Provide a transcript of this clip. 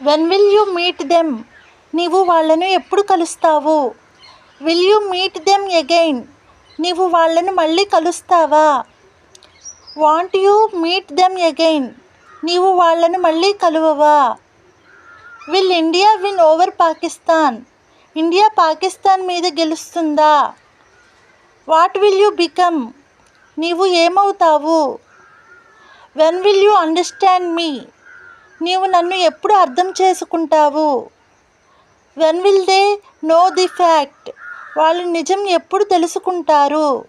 When will you meet them? నీవు వాళ్ళను ఎప్పుడు కలుస్తావు? Will you meet them again? నీవు వాళ్ళను మళ్ళీ కలుస్తావా? Want you meet them again? నీవు వాళ్ళను మళ్ళీ కలువవా? Will India win over Pakistan? India Pakistan మీద గెలుస్తుందా? What will you become? నీవు ఏమవుతావు? When will you understand me? నీవు నన్ను ఎప్పుడు అర్థం చేసుకుంటావు? When will they know the fact? వాళ్ళు నిజం ఎప్పుడు తెలుసుకుంటారు?